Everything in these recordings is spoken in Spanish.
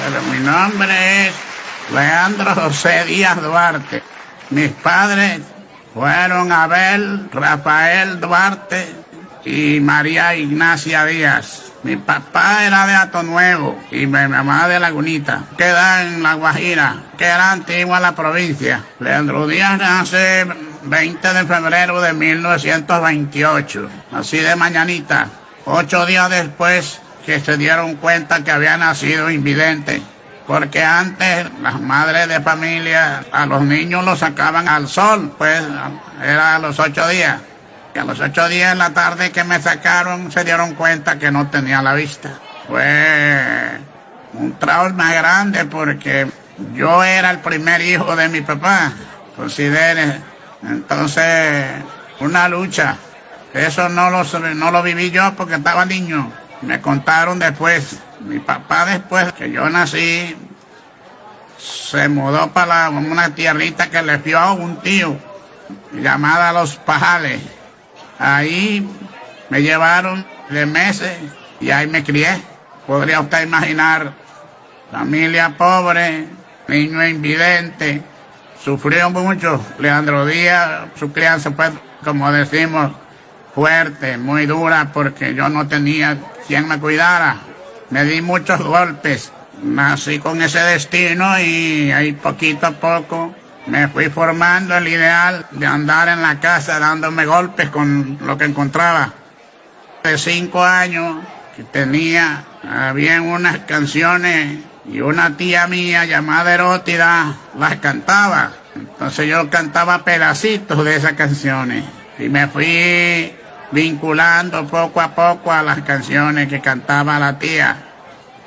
Pero mi nombre es Leandro José Díaz Duarte. Mis padres fueron Abel Rafael Duarte y María Ignacia Díaz. Mi papá era de Atonuevo y mi mamá de Lagunita. Queda en La Guajira, que era antigua la provincia. Leandro Díaz nace 20 de febrero de 1928, así de mañanita. 8 días después que se dieron cuenta que había nacido invidente. Porque antes las madres de familia a los niños los sacaban al sol, pues era a los 8 días. Y a los 8 días en la tarde que me sacaron se dieron cuenta que no tenía la vista. Fue un trauma grande porque yo era el primer hijo de mi papá, considere. Entonces, una lucha. Eso no lo viví yo porque estaba niño. Me contaron después. Mi papá, después que yo nací, se mudó para una tierrita que le dio a un tío, llamada Los Pajales. Ahí me llevaron de meses y ahí me crié. Podría usted imaginar, familia pobre, niño invidente, sufrió mucho. Leandro Díaz, su crianza fue, como decimos, fuerte, muy dura, porque yo no tenía quien me cuidara. Me di muchos golpes, nací con ese destino y ahí poquito a poco me fui formando el ideal de andar en la casa dándome golpes con lo que encontraba. De 5 años que tenía, habían unas canciones y una tía mía llamada Erótida las cantaba. Entonces yo cantaba pedacitos de esas canciones y me fui vinculando poco a poco a las canciones que cantaba la tía.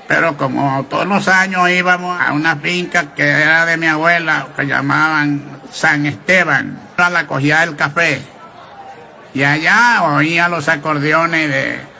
Pero como todos los años íbamos a una finca que era de mi abuela, que llamaban San Esteban, a la cogida del café. Y allá oía los acordeones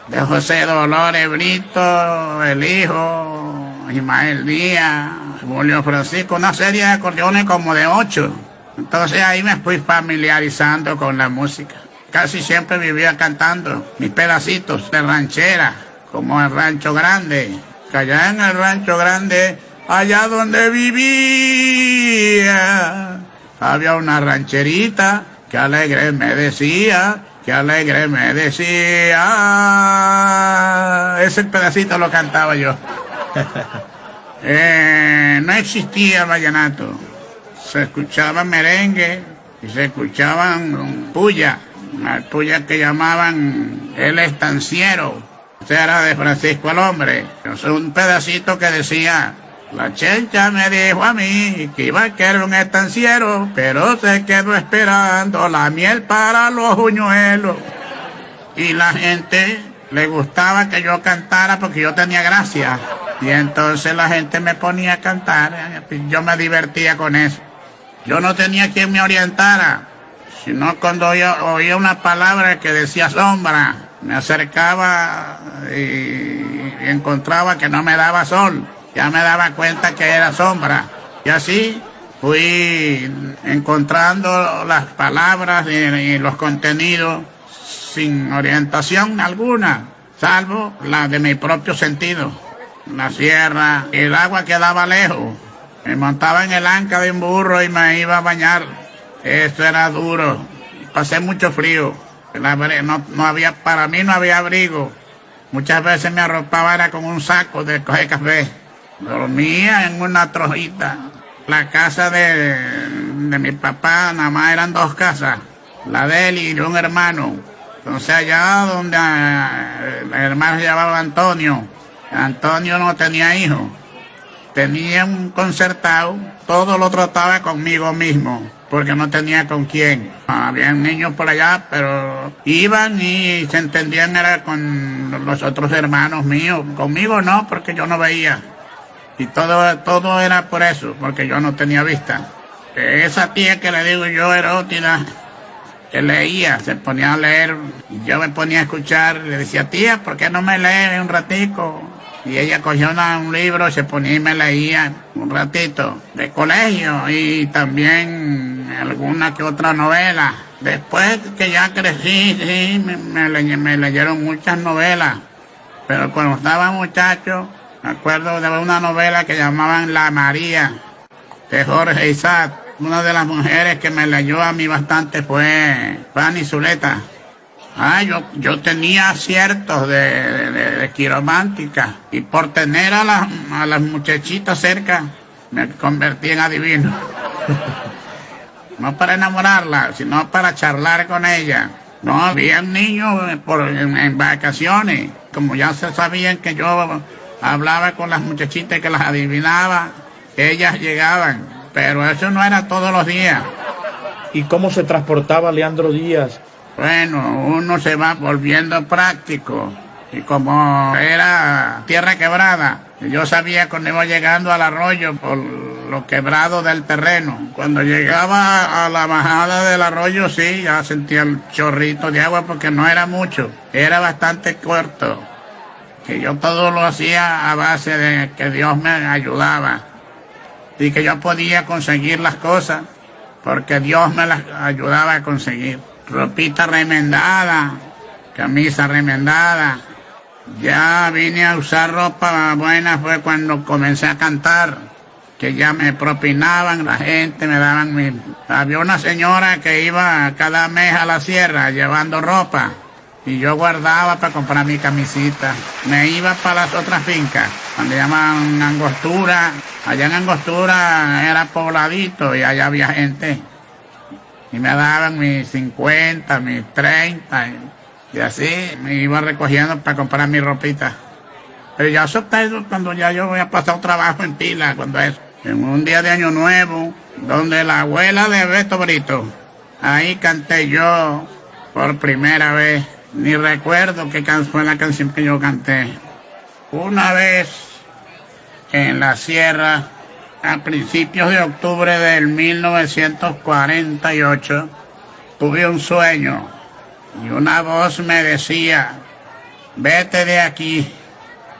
de José Dolores Brito, el hijo, Ismael Díaz, Julio Francisco, una serie de acordeones como de 8. Entonces ahí me fui familiarizando con la música. Casi siempre vivía cantando mis pedacitos de ranchera, como el Rancho Grande. Que allá en el Rancho Grande, allá donde vivía, había una rancherita que alegre me decía, que alegre me decía. Ese pedacito lo cantaba yo. No existía el vallenato. Se escuchaba merengue y se escuchaban puya. Una puya que llamaban el estanciero. Ese era de Francisco el Hombre. Entonces un pedacito que decía: la chencha me dijo a mí que iba a querer un estanciero, pero se quedó esperando la miel para los buñuelos. Y la gente le gustaba que yo cantara porque yo tenía gracia. Y entonces la gente me ponía a cantar. Yo me divertía con eso. Yo no tenía quien me orientara, sino cuando oía una palabra que decía sombra, me acercaba y encontraba que no me daba sol. Ya me daba cuenta que era sombra. Y así fui encontrando las palabras y los contenidos sin orientación alguna, salvo la de mi propio sentido. La sierra, el agua quedaba lejos. Me montaba en el anca de un burro y me iba a bañar. Esto era duro. Pasé mucho frío. No había, para mí no había abrigo. Muchas veces me arropaba era con un saco de coger café. Dormía en una trojita. La casa de mi papá nada más eran 2 casas. La de él y de un hermano. Entonces allá donde el hermano se llamaba Antonio. Antonio no tenía hijos. Tenía un concertado. Todo lo trataba conmigo mismo, porque no tenía con quién. Había niños por allá, pero iban y se entendían era con los otros hermanos míos. Conmigo no, porque yo no veía. Y todo era por eso, porque yo no tenía vista. Esa tía que le digo yo, Erótida, que leía, se ponía a leer, y yo me ponía a escuchar, le decía: tía, ¿por qué no me lees un ratico? Y ella cogió un libro, se ponía y me leía un ratito de colegio y también alguna que otra novela. Después que ya crecí, sí, me leyeron muchas novelas, pero cuando estaba muchacho Me acuerdo de una novela que llamaban La María, de Jorge Isaac. Una de las mujeres que me leyó a mí bastante fue Fanny Zuleta. Yo tenía aciertos de quiromántica, y por tener a las muchachitas cerca me convertí en adivino. No para enamorarlas, sino para charlar con ellas. No, había niños en vacaciones, como ya se sabían que yo hablaba con las muchachitas que las adivinaba, ellas llegaban, pero eso no era todos los días. ¿Y cómo se transportaba Leandro Díaz? Bueno, uno se va volviendo práctico, y como era tierra quebrada, yo sabía cuando iba llegando al arroyo por lo quebrado del terreno. Cuando llegaba a la bajada del arroyo, sí, ya sentía el chorrito de agua porque no era mucho, era bastante corto. Que yo todo lo hacía a base de que Dios me ayudaba y que yo podía conseguir las cosas porque Dios me las ayudaba a conseguir. Ropita remendada, camisa remendada. Ya vine a usar ropa buena fue cuando comencé a cantar, que ya me propinaban, la gente me daban Había una señora que iba cada mes a la sierra llevando ropa, y yo guardaba para comprar mi camisita. Me iba para las otras fincas, donde llaman Angostura. Allá en Angostura era pobladito y allá había gente. Y me daban mis 50, mis 30, y así me iba recogiendo para comprar mi ropita. Pero ya acepté cuando ya yo había pasado trabajo en pila, cuando eso. En un día de Año Nuevo, donde la abuela de Beto Brito, ahí canté yo por primera vez. Ni recuerdo qué fue la canción que yo canté. Una vez en la sierra, a principios de octubre del 1948, tuve un sueño y una voz me decía: vete de aquí,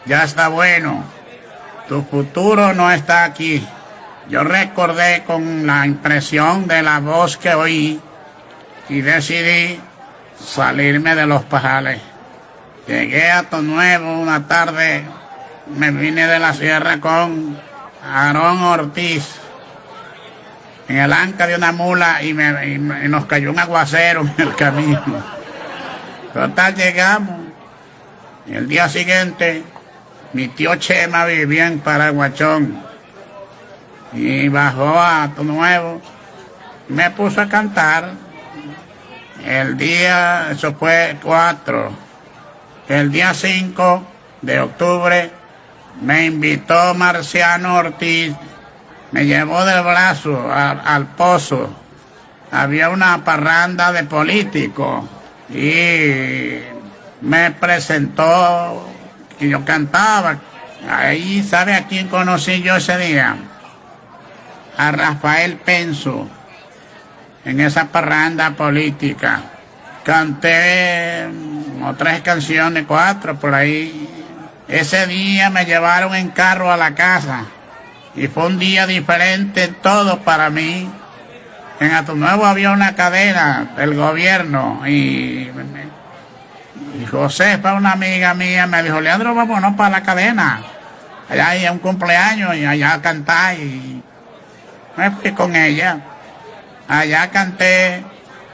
ya está bueno, tu futuro no está aquí. Yo recordé con la impresión de la voz que oí y decidí salirme de los pajales. Llegué a Tonuevo una tarde, me vine de la sierra con Aarón Ortiz en el anca de una mula y nos cayó un aguacero en el camino. Total, llegamos y el día siguiente mi tío Chema vivía en Paraguachón y bajó a Tonuevo y me puso a cantar. El día, eso fue 4, el día 5 de octubre me invitó Marciano Ortiz, me llevó del brazo al pozo. Había una parranda de políticos y me presentó que yo cantaba. Ahí, ¿sabe a quién conocí yo ese día? A Rafael Penso, en esa parranda política. Canté 3 canciones, 4 por ahí. Ese día me llevaron en carro a la casa y fue un día diferente todo para mí. En Atonuevo había una cadena del gobierno y Josefa, una amiga mía, me dijo: Leandro, vámonos para la cadena. Allá hay un cumpleaños y allá cantar, y me fui con ella. Allá canté.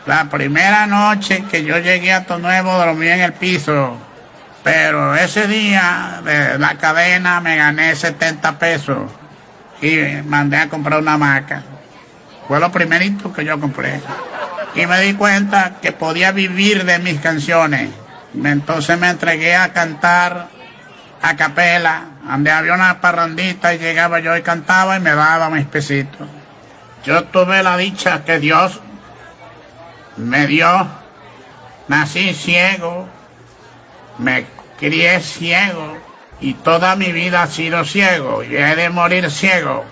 La primera noche que yo llegué a Atonuevo dormí en el piso. Pero ese día de la cadena me gané 70 pesos y mandé a comprar una hamaca. Fue lo primerito que yo compré. Y me di cuenta que podía vivir de mis canciones. Entonces me entregué a cantar a capela, donde había una parrandita y llegaba yo y cantaba y me daba mis pesitos. Yo tuve la dicha que Dios me dio. Nací ciego, me crié ciego y toda mi vida ha sido ciego y he de morir ciego.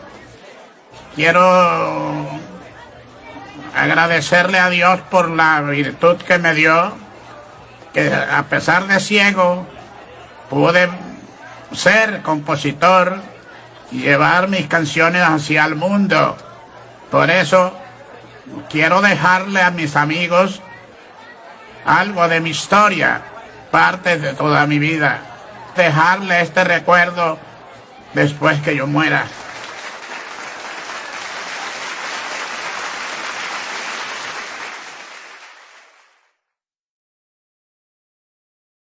Quiero agradecerle a Dios por la virtud que me dio, que a pesar de ciego pude ser compositor y llevar mis canciones hacia el mundo. Por eso quiero dejarle a mis amigos algo de mi historia, parte de toda mi vida, dejarle este recuerdo después que yo muera.